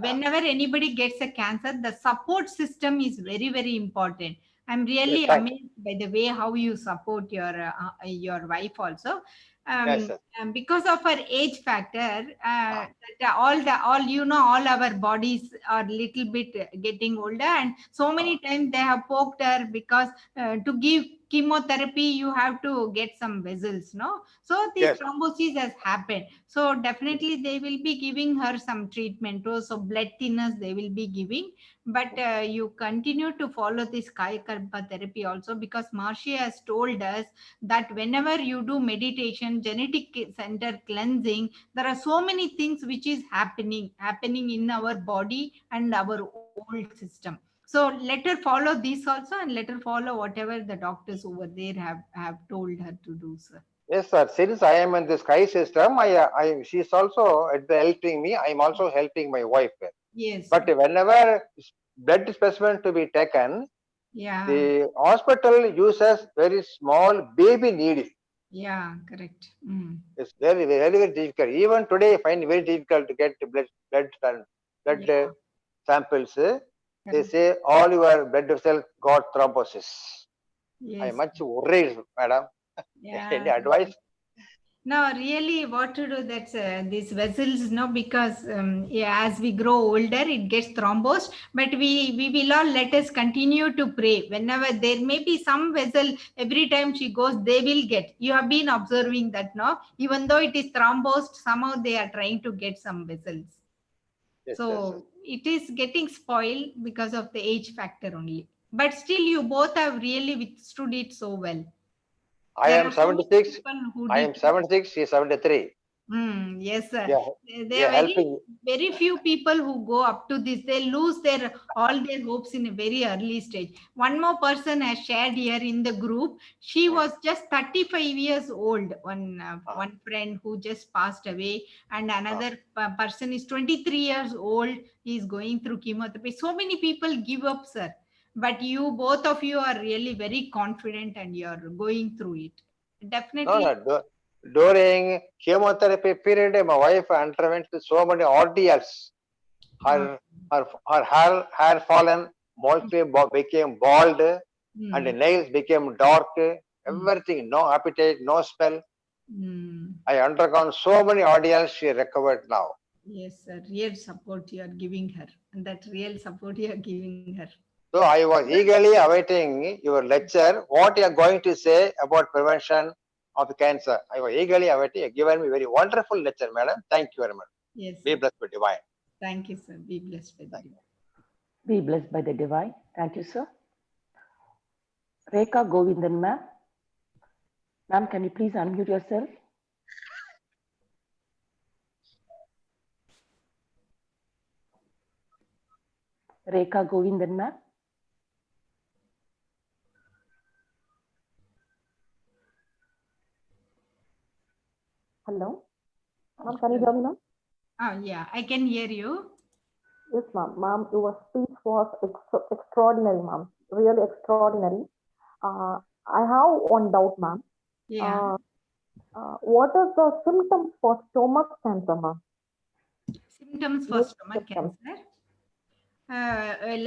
whenever anybody gets a cancer, the support system is very, very important. I'm really amazed by the way how you support your wife also. Yes, Because of her age factor, all our bodies are little bit getting older, and so many times they have poked her, because to give chemotherapy you have to get some vessels, no? So this thrombosis has happened. So definitely they will be giving her some treatment too. So blood thinners they will be giving, but you continue to follow this Kaya Kalpa therapy also, because Maharshi has told us that whenever you do meditation, genetic center cleansing, there are so many things which is happening in our body and our old system. So let her follow this also, and let her follow whatever the doctors over there have told her to do, sir. Yes, sir. Since I am in the Sky system, she is also helping me. I am also helping my wife. Yes. But whenever blood specimen to be taken, the hospital uses very small baby needle. Yeah, correct. It's very, very, very difficult. Even today, I find it very difficult to get blood samples. They say all your blood vessels got thrombosis. Yes. I am much worried, madam. Any advice? No, really, what to do? That's these vessels, no, because as we grow older, it gets thrombosed. But we will all let us continue to pray. Whenever there may be some vessel, every time she goes, they will get. You have been observing that, no? Even though it is thrombosed, somehow they are trying to get some vessels. Yes, so it is getting spoiled because of the age factor only. But still, you both have really withstood it so well. I am 76. I am 76. She is 73. Yes, sir. Yeah, There yeah, are helping. very few people who go up to this. They lose their all their hopes in a very early stage. One more person has shared here in the group. She was just 35 years old. One friend who just passed away, and another person is 23 years old. He is going through chemotherapy. So many people give up, sir. But you, both of you, are really very confident, and you are going through it. No, Definitely. no. During chemotherapy period, my wife underwent so many ordeals. Her hair fallen, mostly became bald, and the Mm. nails became dark. Mm. Everything, no appetite, no smell. Mm. I undergone so many ordeals. She recovered now. Yes, sir. Real support you are giving her, and that real support you are giving her. So I was eagerly awaiting your lecture. What you are going to say about prevention of cancer? I was eagerly awaiting. You have given me very wonderful lecture, madam. Thank you very much. Yes, Be sir. blessed with divine. Thank you, sir. Be blessed by the Thank Lord. Be blessed by the divine. Thank you, sir. Rekha Govindan, ma'am. Ma'am, can you please unmute yourself? Rekha Govindan, ma'am. Hello. Ma'am, can you hear me now? Oh, yeah, I can hear you. Yes, ma'am. Ma'am, your speech was extraordinary, ma'am. Really extraordinary. I have one doubt, ma'am. Yeah. What are the symptoms for stomach cancer, ma'am? Symptoms for Main stomach symptoms. cancer.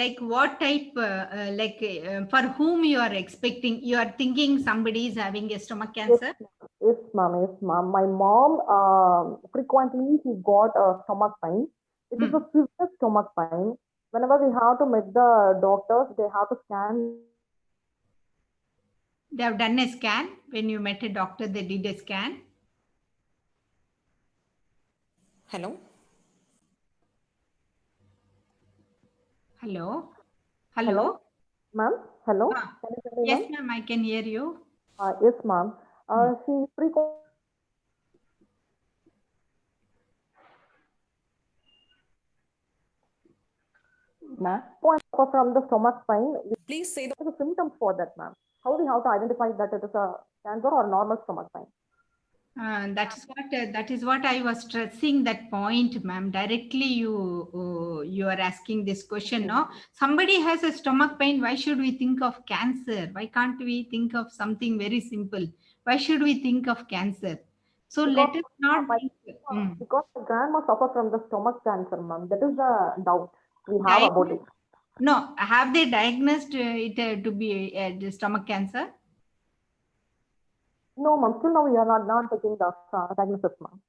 Like what type, for whom you are expecting, you are thinking somebody is having a stomach Yes, cancer? yes, ma'am. Yes, ma'am. My mom frequently she got a stomach pain. It is a severe stomach pain. Whenever we have to meet the doctors, they have to scan. They have done a scan. When you met a doctor, they did a scan. Hello. Hello. Hello, Hello. ma'am. Hello. Ah, Can you hear me, yes, ma'am? ma'am, I can hear you. Yes, ma'am. She frequently Ma'am. suffer from the stomach pain. Please say the What are the symptoms for that, ma'am? How we have to identify that it is a cancer or normal stomach pain? That is what I was stressing that point, ma'am. Directly, you are asking this question. No, somebody has a stomach pain. Why should we think of cancer? Why can't we think of something very simple? Why should we think of cancer? So let Because us not my think. because my grandma suffer from the stomach cancer, ma'am. That is the doubt we have about it. Diagnosed? No, have they diagnosed it to be the stomach cancer? No, ma'am. Still now we are not taking the diagnosis, ma'am.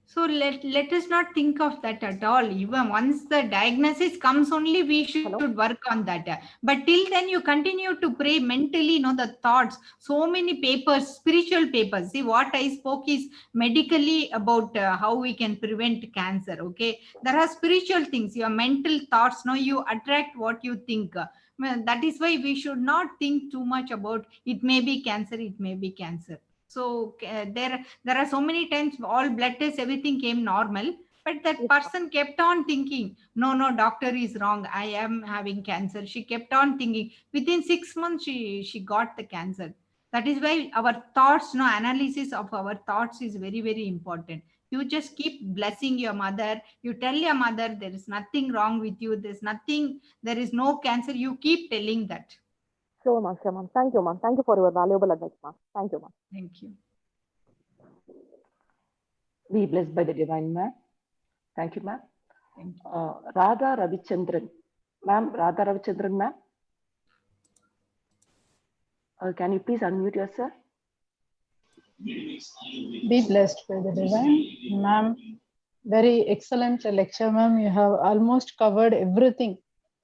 So let us not think of that at all. Even once the diagnosis comes, only we should Hello? work on that. But till then, you continue to pray mentally. You know the thoughts. So many papers, spiritual papers. See, what I spoke is medically about how we can prevent cancer. Okay, there are spiritual things. Your mental thoughts. No, you attract what you think. Well, that is why we should not think too much about it. May be cancer. It may be cancer. So there are so many times all blood tests everything came normal, but that Yes, person kept on thinking, no, doctor is wrong, I am having cancer. She kept on thinking. Within 6 months she got the cancer. That is why our thoughts, no, analysis of our thoughts is very very important. You just keep blessing your mother. You tell your mother there is nothing wrong with you, there's nothing, there is no cancer. You keep telling that. sure, ma'am. Sure, ma'am. Thank you, ma'am. Thank you for your valuable advice, ma'am. Thank you, ma'am. Thank you. Be blessed by the divine, ma'am. Thank you, ma'am. Thank you. Radha Ravichandran. Ma'am, Radha Ravichandran, ma'am. Can you please unmute yourself? Be blessed by the divine. Ma'am, very excellent lecture, ma'am. You have almost covered everything,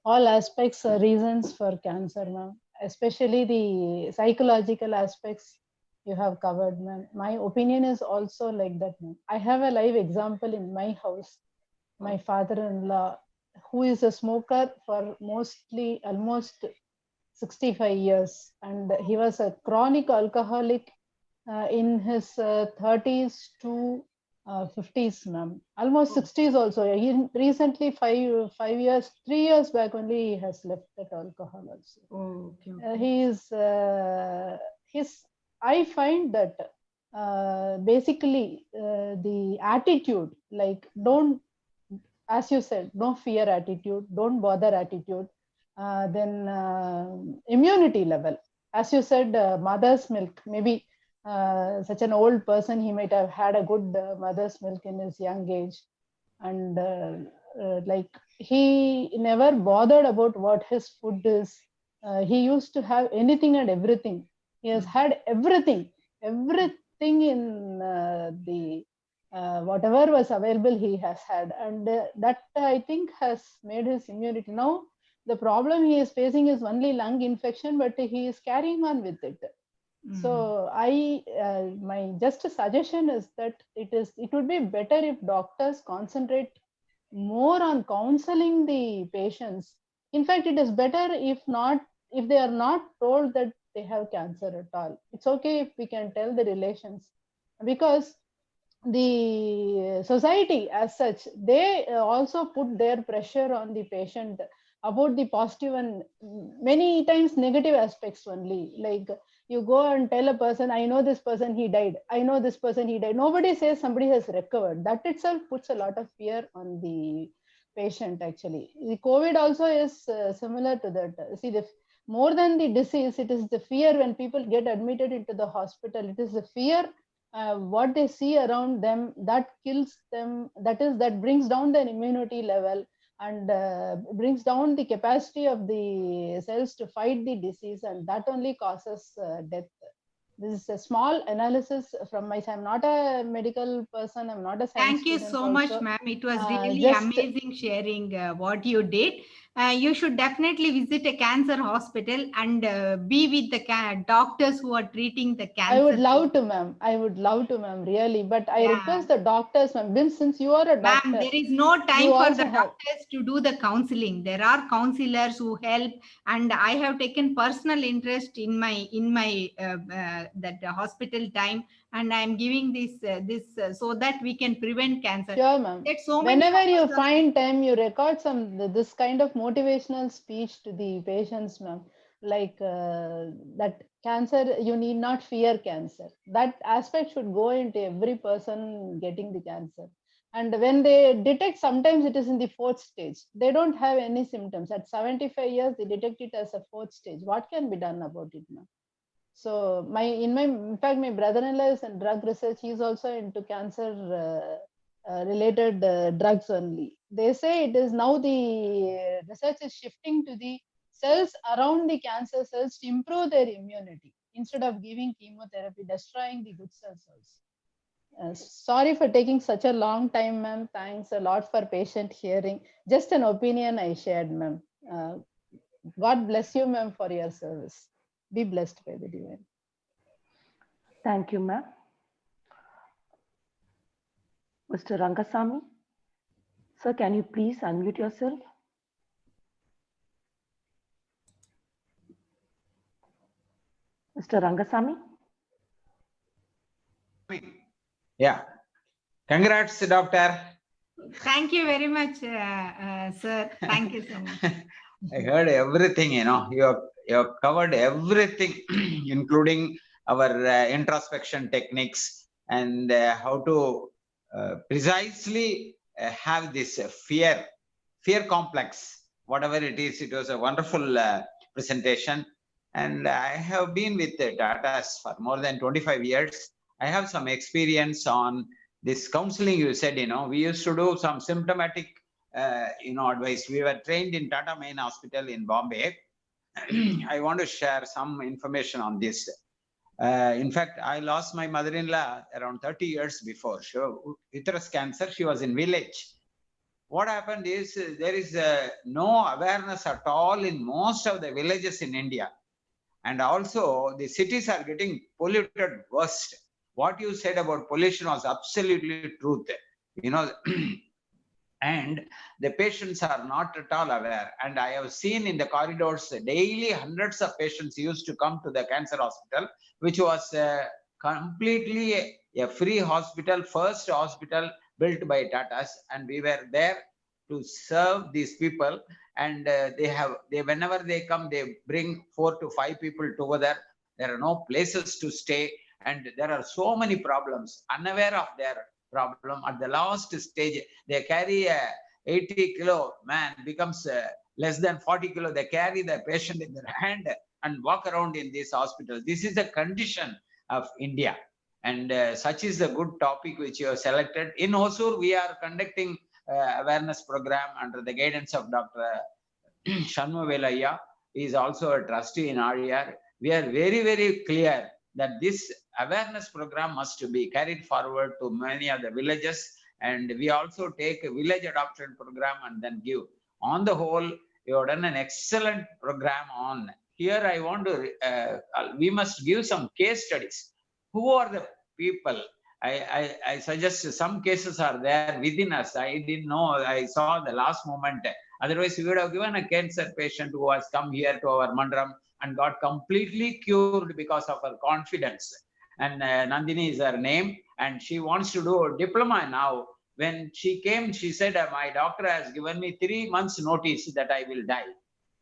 all aspects, reasons for cancer, ma'am, especially the psychological aspects you have covered, ma'am. My opinion is also like that, ma'am. I have a live example in my house. My father-in-law, who is a smoker for mostly almost 65 years, and he was a chronic alcoholic in his 30s to 50s, ma'am. Almost 60s also. He recently 3 years back only he has left that alcohol also. Oh, okay. I find that basically the attitude, like don't, as you said, no fear attitude, don't bother attitude, then immunity level. As you said, mother's milk, maybe such an old person, he might have had a good mother's milk in his young age. And like he never bothered about what his food is. He used to have anything and everything. He has had everything in the whatever was available he has had, and that I think has made his immunity. Now the problem he is facing is only lung infection, but he is carrying on with it. So my just a suggestion is that it would be better if doctors concentrate more on counseling the patients. In fact, it is better if they are not told that they have cancer at all. It's okay if we can tell the relations, because the society as such, they also put their pressure on the patient about the positive and many times negative aspects only. Like you go and tell a person, I know this person, he died. I know this person, he died. Nobody says somebody has recovered. That itself puts a lot of fear on the patient actually. The COVID also is similar to that. See, more than the disease, it is the fear when people get admitted into the hospital. It is the fear what they see around them that kills them, that brings down their immunity level and brings down the capacity of the cells to fight the disease, and that only causes death. This is a small analysis from my side. I'm not a medical person, I'm not a science Thank you student so also. much, ma'am. It was really just amazing sharing what you did. You should definitely visit a cancer hospital and be with the doctors who are treating the cancer. I would love to, ma'am. I would love to, ma'am, really. But I request the doctors, ma'am, since you are a doctor. Ma'am, there is no time you for also the have- doctors to do the counseling. There are counselors who help, and I have taken personal interest in my that hospital time, and I am giving this so that we can prevent cancer. Sure, ma'am. That so many Whenever you of us are- find time, you record this kind of motivational speech to the patients, ma'am. Like that cancer, you need not fear cancer. That aspect should go into every person getting the cancer. And when they detect, sometimes it is in the 4th stage. They don't have any symptoms. At 75 years, they detect it as a 4th stage. What can be done about it, ma'am? So in fact, my brother-in-law is in drug research. He's also into cancer related drugs only. They say it is now the research is shifting to the cells around the cancer cells to improve their immunity instead of giving chemotherapy, destroying the good cells also. Sorry for taking such a long time, ma'am. Thanks a lot for patient hearing. Just an opinion I shared, ma'am. God bless you, ma'am, for your service. Be blessed by the divine. Thank you, ma'am. Mr. Rangasamy, sir, can you please unmute yourself? Mr. Rangasamy? Yeah. Congrats, doctor. Thank you very much, sir. Thank you so much. I heard everything, you have covered everything, including our introspection techniques and how to precisely have this fear complex, whatever it is. It was a wonderful presentation. And I have been with Tatas for more than 25 years. I have some experience on this counseling. You said, we used to do some symptomatic advice. We were trained in Tata Main Hospital in Bombay. I want to share some information on this. In fact, I lost my mother-in-law around 30 years before. Uterus cancer, she was in village. What happened is there is no awareness at all in most of the villages in India. And also the cities are getting polluted worst. What you said about pollution was absolutely truth. And the patients are not at all aware. And I have seen in the corridors daily hundreds of patients used to come to the cancer hospital, which was completely a free hospital, first hospital built by Tatas, and we were there to serve these people. And whenever they come, they bring 4 to 5 people together. There are no places to stay, and there are so many problems. Unaware of their problem, at the last stage, they carry a 80 kilo man becomes less than 40 kilo. They carry the patient in their hand and walk around in this hospital. This is the condition of India. And such is the good topic which you have selected. In Hosur, we are conducting awareness program under the guidance of Dr. Shanmu Velayya. He is also a trustee in RER. We are very, very clear that this awareness program must be carried forward to many of the villages. And we also take a village adoption program and then give. On the whole, you have done an excellent program on. Here I want to, we must give some case studies. Who are the people? I suggest some cases are there within us. I didn't know, I saw the last moment. Otherwise, we would have given a cancer patient who has come here to our mandram and got completely cured because of her confidence. And Nandini is her name, and she wants to do a diploma now. When she came, she said, my doctor has given me 3 months notice that I will die.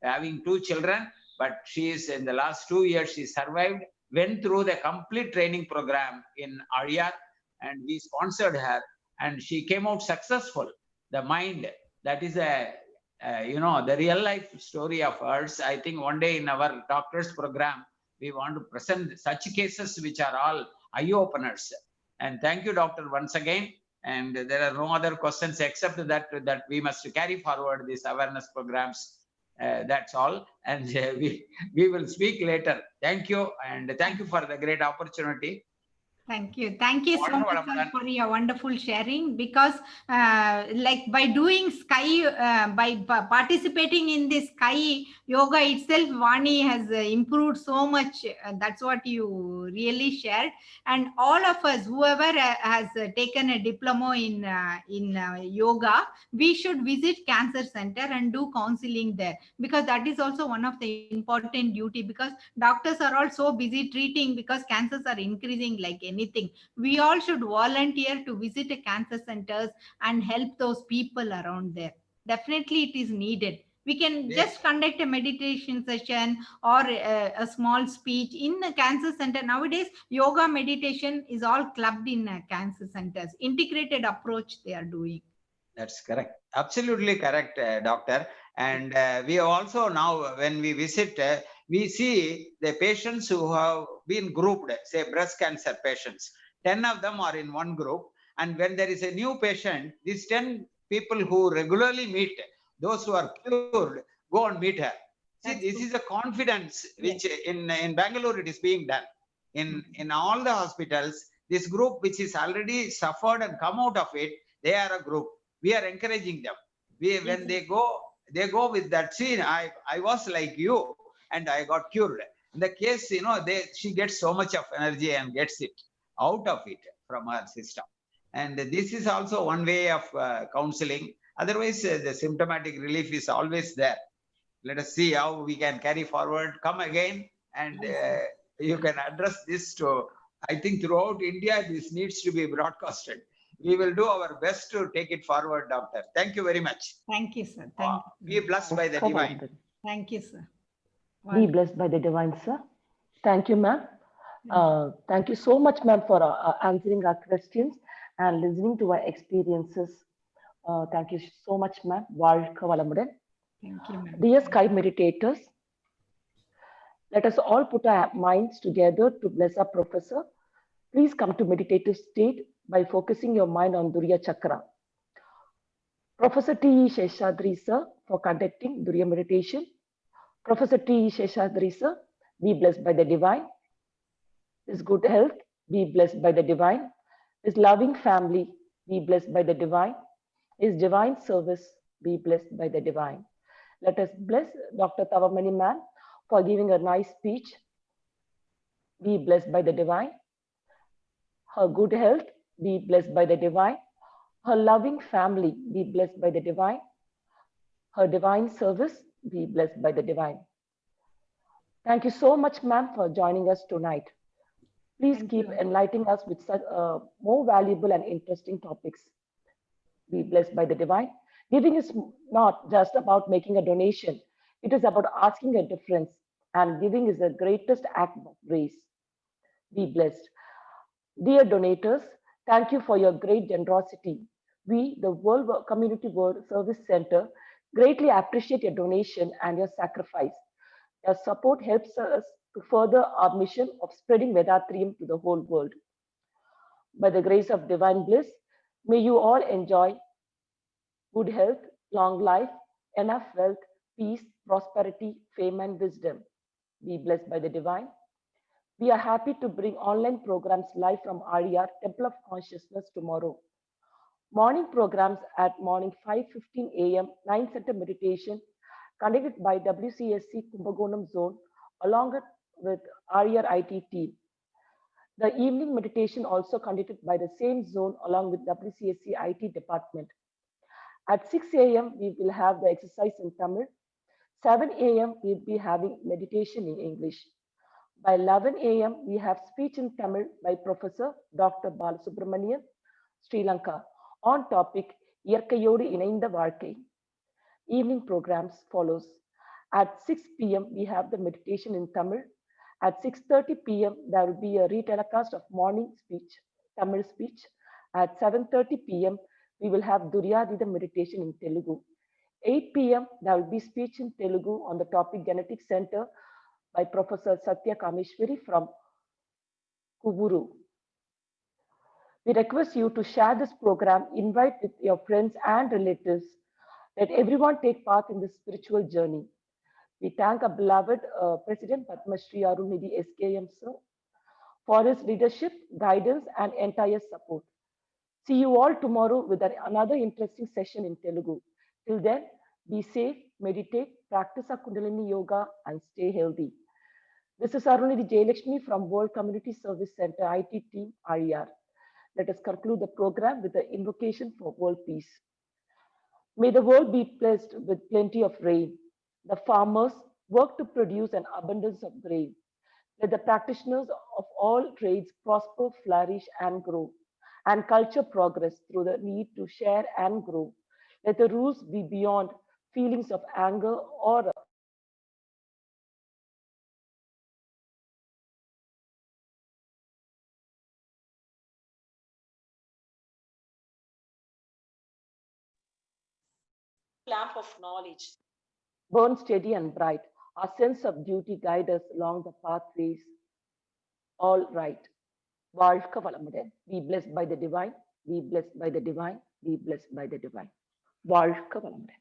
Having 2 children, but she is in the last 2 years, she survived, went through the complete training program in RER, and we sponsored her, and she came out successful. The mind, that is a, the real life story of hers. I think one day in our doctors program, we want to present such cases which are all eye openers. And thank you, doctor, once again. And there are no other questions except that we must carry forward these awareness programs. That's all. And we will speak later. Thank you. And thank you for the great opportunity. Thank you. Thank you so much, sir, for your wonderful sharing. Because like by doing sky, by participating in this sky yoga itself, Vani has improved so much. That's what you really shared. And all of us, whoever has taken a diploma in yoga, we should visit cancer center and do counseling there, because that is also one of the important duty, because doctors are all so busy treating, because cancers are increasing like anything. We all should volunteer to visit a cancer centers and help those people around there. Definitely it is needed. We can just conduct a meditation session or a small speech in the cancer center. Nowadays, yoga meditation is all clubbed in cancer centers. Integrated approach they are doing. That's correct. Absolutely correct, doctor. And we also now, when we visit, we see the patients who have been grouped, say breast cancer patients. 10 of them are in one group. And when there is a new patient, these 10 people who regularly meet, those who are cured, go and meet her. See, this is a confidence which in Bangalore it is being done. In all the hospitals, this group which is already suffered and come out of it, they are a group. We are encouraging them. When they go with that scene. I was like you, and I got cured. In the case, she gets so much of energy and gets it out of it from her system. And this is also one way of counseling. Otherwise, the symptomatic relief is always there. Let us see how we can carry forward. Come again, and you can address this to, I think throughout India, this needs to be broadcasted. We will do our best to take it forward, doctor. Thank you very much. Thank you, sir. Thank Be you. blessed by the divine. Thank you, sir. Be blessed by the divine, sir. Thank you, ma'am. Thank you so much, ma'am, for answering our questions and listening to our experiences. Thank you so much, ma'am. வாழ்க வளமுடன். Thank you, ma'am. Dear Sky meditators, let us all put our minds together to bless our professor. Please come to meditative state by focusing your mind on Durya Chakra. Professor T. Seshadri, sir, for conducting Durya meditation. Professor T. Seshadri, sir, be blessed by the divine. His good health, be blessed by the divine. His loving family, be blessed by the divine. His divine service, be blessed by the divine. Let us bless Dr. Tavamani ma'am for giving a nice speech. Be blessed by the divine. Her good health, be blessed by the divine. Her loving family, be blessed by the divine. Her divine service, be blessed by the divine. Thank you so much, ma'am, for joining us tonight. Please Thank keep you. enlightening us with such more valuable and interesting topics. Be blessed by the divine. Giving is not just about making a donation. It is about asking a difference. And giving is the greatest act of grace. Be blessed. Dear donators, thank you for your great generosity. We, the World Community World Service Center, greatly appreciate your donation and your sacrifice. Your support helps us to further our mission of spreading Vedatrium to the whole world. By the grace of divine bliss, may you all enjoy good health, long life, enough wealth, peace, prosperity, fame, and wisdom. Be blessed by the divine. We are happy to bring online programs live from RER Temple of Consciousness tomorrow. Morning programs at morning 5:15 a.m. 9 Center Meditation conducted by WCSC Kumbakonam Zone along with RER IT team. The evening meditation also conducted by the same zone along with WCSC IT department. At 6 a.m. we will have the exercise in Tamil. 7 a.m. we'll be having meditation in English. By 11 a.m. we have speech in Tamil by Professor Dr. Balasubramanian, Sri Lanka, on topic Iyarkaiyodu Inaintha Vaalkai. Evening programs follows. At 6 p.m. we have the meditation in Tamil. At 6:30 p.m. there will be a retelecast of morning speech, Tamil speech. At 7:30 p.m. we will have Duryadhita meditation in Telugu. 8 p.m. there will be speech in Telugu on the topic Genetic Center by Professor Satya Kameshwari from Kuburu. We request you to share this program, invite with your friends and relatives. Let everyone take part in this spiritual journey. We thank our beloved President Padma Shri Arulnidhi SKM sir for his leadership, guidance, and entire support. See you all tomorrow with another interesting session in Telugu. Till then, be safe, meditate, practice our Kundalini Yoga, and stay healthy. This is Arulnidhi Jayalakshmi from World Community Service Center IT team RER. Let us conclude the program with the invocation for world peace. May the world be blessed with plenty of rain. The farmers work to produce an abundance of grain. Let the practitioners of all trades prosper, flourish, and grow, and culture progress through the need to share and grow. Let the rules be beyond feelings of anger or lamp of knowledge. burn steady and bright. Our sense of duty guide us along the pathways. All right. வாழ்க வளமுடன். Be blessed by the divine. Be blessed by the divine. Be blessed by the divine. வாழ்க வளமுடன்.